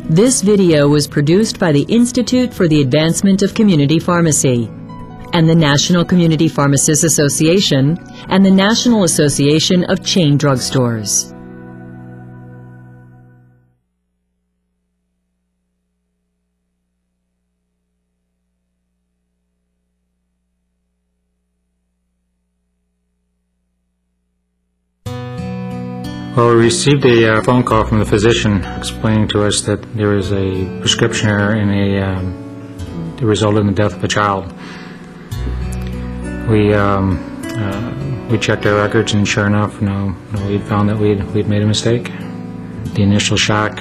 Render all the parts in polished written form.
This video was produced by the Institute for the Advancement of Community Pharmacy and the National Community Pharmacists Association and the National Association of Chain Drugstores. Well, we received a phone call from the physician explaining to us that there was a prescription error in that resulted in the death of a child. We checked our records, and sure enough, we found that we'd made a mistake. The initial shock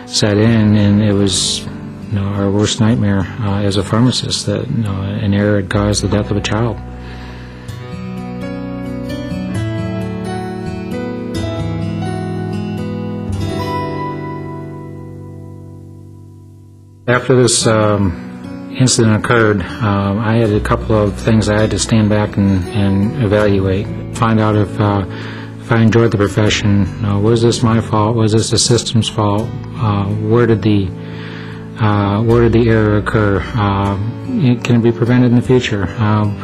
set in, and it was our worst nightmare as a pharmacist, that an error had caused the death of a child. After this incident occurred, I had a couple of things I had to stand back and evaluate, find out if I enjoyed the profession. Was this my fault? Was this the system's fault? Where did the error occur? Can it be prevented in the future? And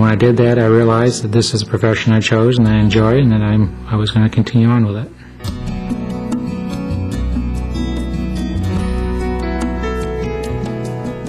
when I did that, I realized that this is a profession I chose and I enjoy, and that I was going to continue on with it.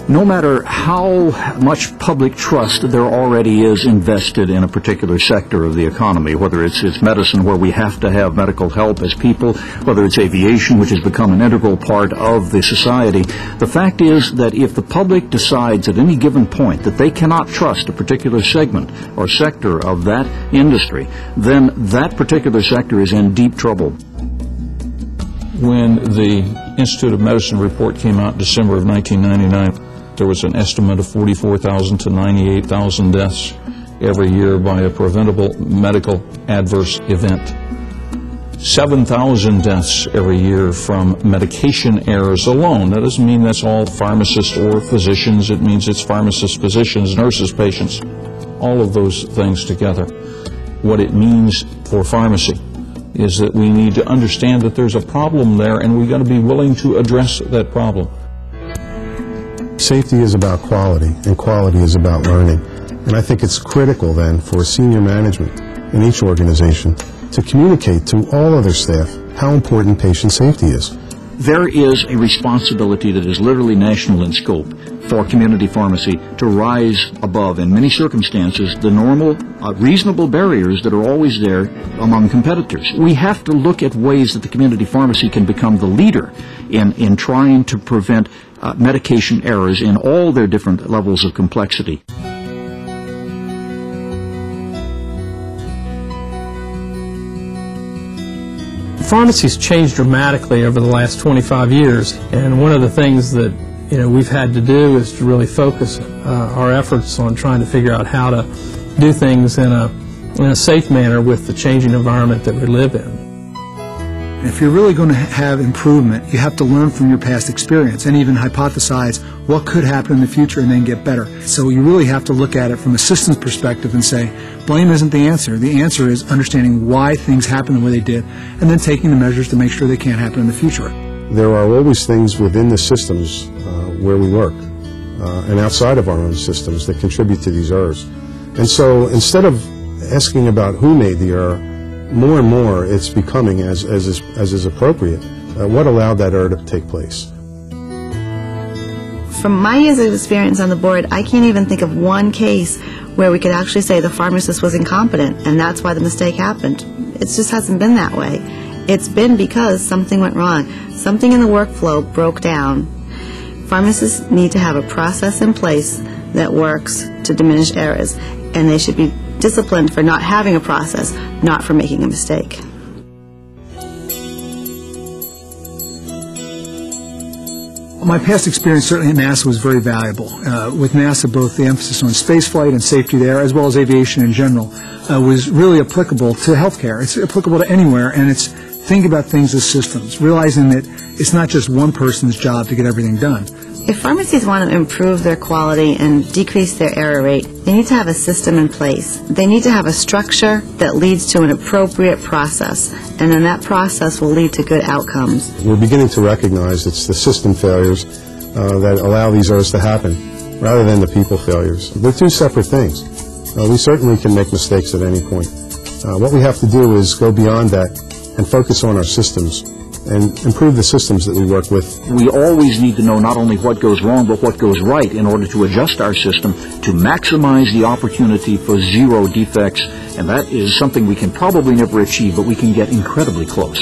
No matter how much public trust there already is invested in a particular sector of the economy, whether it's medicine, where we have to have medical help as people, whether it's aviation, which has become an integral part of the society, the fact is that if the public decides at any given point that they cannot trust a particular segment or sector of that industry, then that particular sector is in deep trouble. When the Institute of Medicine report came out in December of 1999, there was an estimate of 44,000 to 98,000 deaths every year by a preventable medical adverse event. 7,000 deaths every year from medication errors alone. That doesn't mean that's all pharmacists or physicians. It means it's pharmacists, physicians, nurses, patients, all of those things together. What it means for pharmacy is that we need to understand that there's a problem there, and we've got to be willing to address that problem. Safety is about quality, and quality is about learning. And I think it's critical then for senior management in each organization to communicate to all other staff how important patient safety is. There is a responsibility that is literally national in scope for community pharmacy to rise above, in many circumstances, the normal, reasonable barriers that are always there among competitors. We have to look at ways that the community pharmacy can become the leader in trying to prevent medication errors in all their different levels of complexity. Pharmacy's changed dramatically over the last 25 years, and one of the things that we've had to do is to really focus our efforts on trying to figure out how to do things in a safe manner with the changing environment that we live in. If you're really going to have improvement, you have to learn from your past experience and even hypothesize what could happen in the future and then get better. So you really have to look at it from a systems perspective and say, blame isn't the answer. The answer is understanding why things happen the way they did and then taking the measures to make sure they can't happen in the future. There are always things within the systems where we work and outside of our own systems that contribute to these errors. And so instead of asking about who made the error, more and more it's becoming, as is appropriate, what allowed that error to take place. From my years of experience on the board, I can't even think of one case where we could actually say the pharmacist was incompetent and that's why the mistake happened. It just hasn't been that way. It's been because something went wrong. Something in the workflow broke down. Pharmacists need to have a process in place that works to diminish errors, and they should be disciplined for not having a process, not for making a mistake. My past experience certainly at NASA was very valuable. With NASA, both the emphasis on spaceflight and safety there, as well as aviation in general, was really applicable to healthcare. It's applicable to anywhere, and it's thinking about things as systems, realizing that it's not just one person's job to get everything done. If pharmacies want to improve their quality and decrease their error rate, they need to have a system in place. They need to have a structure that leads to an appropriate process, and then that process will lead to good outcomes. We're beginning to recognize it's the system failures that allow these errors to happen, rather than the people failures. They're two separate things. We certainly can make mistakes at any point. What we have to do is go beyond that and focus on our systems and improve the systems that we work with. We always need to know not only what goes wrong, but what goes right in order to adjust our system to maximize the opportunity for zero defects, and that is something we can probably never achieve, but we can get incredibly close.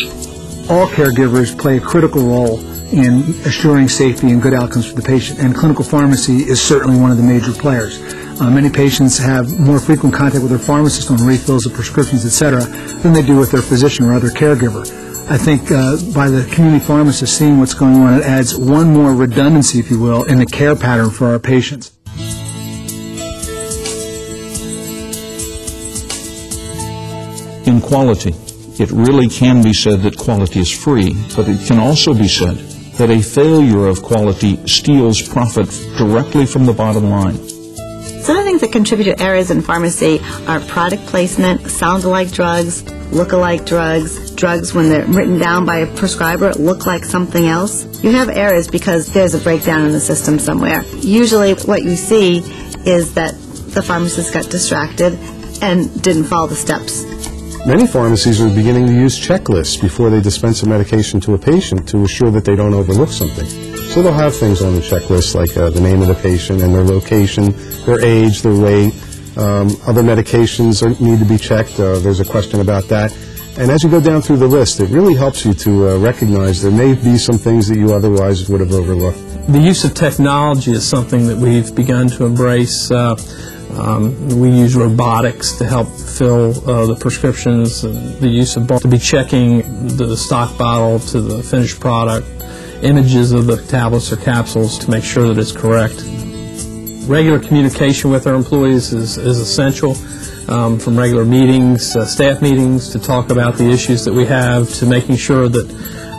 All caregivers play a critical role in assuring safety and good outcomes for the patient, and clinical pharmacy is certainly one of the major players. Many patients have more frequent contact with their pharmacist on refills of prescriptions, etc., than they do with their physician or other caregiver. I think by the community pharmacist seeing what's going on, it adds one more redundancy, if you will, in the care pattern for our patients. In quality, it really can be said that quality is free, but it can also be said that a failure of quality steals profit directly from the bottom line. Some of the things that contribute to errors in pharmacy are product placement, sound-alike drugs, look-alike drugs, drugs when they're written down by a prescriber look like something else. You have errors because there's a breakdown in the system somewhere. Usually what you see is that the pharmacist got distracted and didn't follow the steps. Many pharmacies are beginning to use checklists before they dispense a medication to a patient to assure that they don't overlook something. So they'll have things on the checklist like the name of the patient and their location, their age, their weight. Other medications need to be checked. There's a question about that. And as you go down through the list, it really helps you to recognize there may be some things that you otherwise would have overlooked. The use of technology is something that we've begun to embrace. We use robotics to help fill the prescriptions, and the use of to be checking the stock bottle to the finished product, images of the tablets or capsules to make sure that it's correct. Regular communication with our employees is essential, from regular meetings, staff meetings, to talk about the issues that we have, to making sure that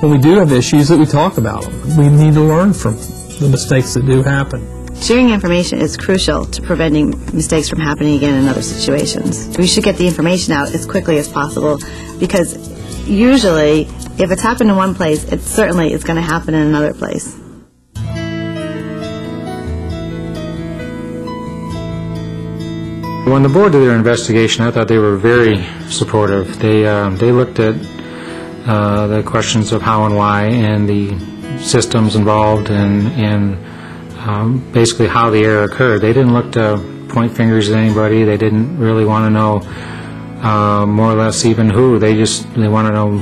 when we do have issues that we talk about them. We need to learn from the mistakes that do happen. Sharing information is crucial to preventing mistakes from happening again in other situations. We should get the information out as quickly as possible, because usually if it's happened in one place, it certainly is going to happen in another place. When the board did their investigation, I thought they were very supportive. They looked at the questions of how and why and the systems involved and basically how the error occurred. They didn't look to point fingers at anybody. They didn't really want to know more or less even who. They wanted to know.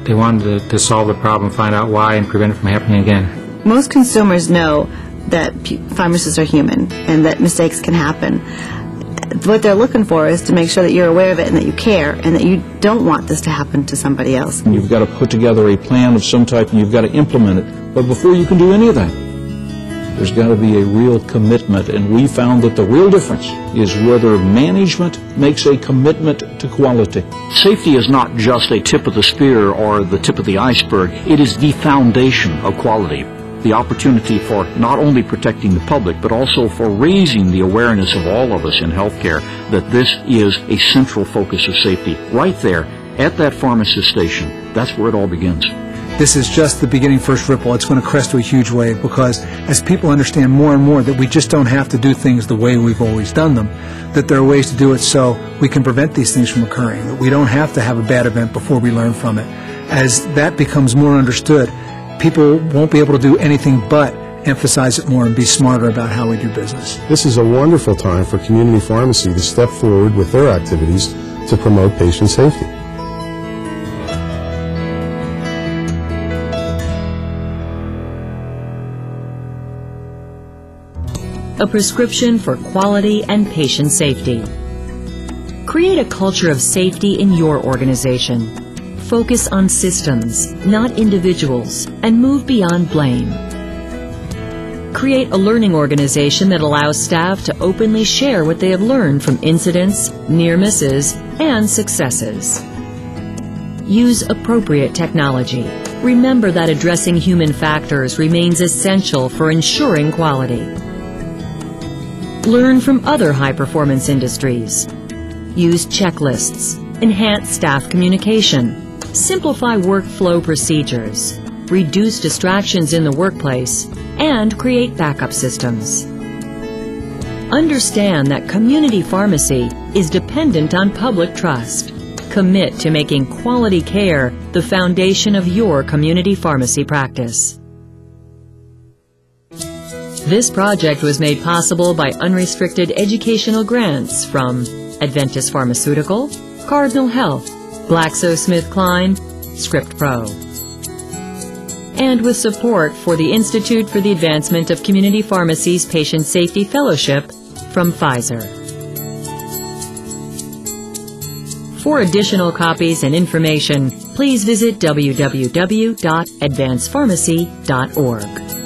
They wanted to solve the problem, find out why, and prevent it from happening again. Most consumers know that pharmacists are human and that mistakes can happen. What they're looking for is to make sure that you're aware of it and that you care and that you don't want this to happen to somebody else. You've got to put together a plan of some type and you've got to implement it. But before you can do any of that, there's got to be a real commitment, and we found that the real difference is whether management makes a commitment to quality. Safety is not just a tip of the spear or the tip of the iceberg. It is the foundation of quality. The opportunity for not only protecting the public, but also for raising the awareness of all of us in healthcare that this is a central focus of safety. Right there, at that pharmacist station, that's where it all begins. This is just the beginning first ripple. It's going to crest to a huge wave, because as people understand more and more that we just don't have to do things the way we've always done them, that there are ways to do it so we can prevent these things from occurring, that we don't have to have a bad event before we learn from it. As that becomes more understood, people won't be able to do anything but emphasize it more and be smarter about how we do business. This is a wonderful time for community pharmacy to step forward with their activities to promote patient safety. A prescription for quality and patient safety. Create a culture of safety in your organization. Focus on systems, not individuals, and move beyond blame. Create a learning organization that allows staff to openly share what they have learned from incidents, near misses, and successes. Use appropriate technology. Remember that addressing human factors remains essential for ensuring quality. Learn from other high-performance industries. Use checklists, enhance staff communication, simplify workflow procedures, reduce distractions in the workplace, and create backup systems. Understand that community pharmacy is dependent on public trust. Commit to making quality care the foundation of your community pharmacy practice. This project was made possible by unrestricted educational grants from Adventis Pharmaceutical, Cardinal Health, GlaxoSmithKline, ScriptPro, and with support for the Institute for the Advancement of Community Pharmacy's Patient Safety Fellowship from Pfizer. For additional copies and information, please visit www.advancepharmacy.org.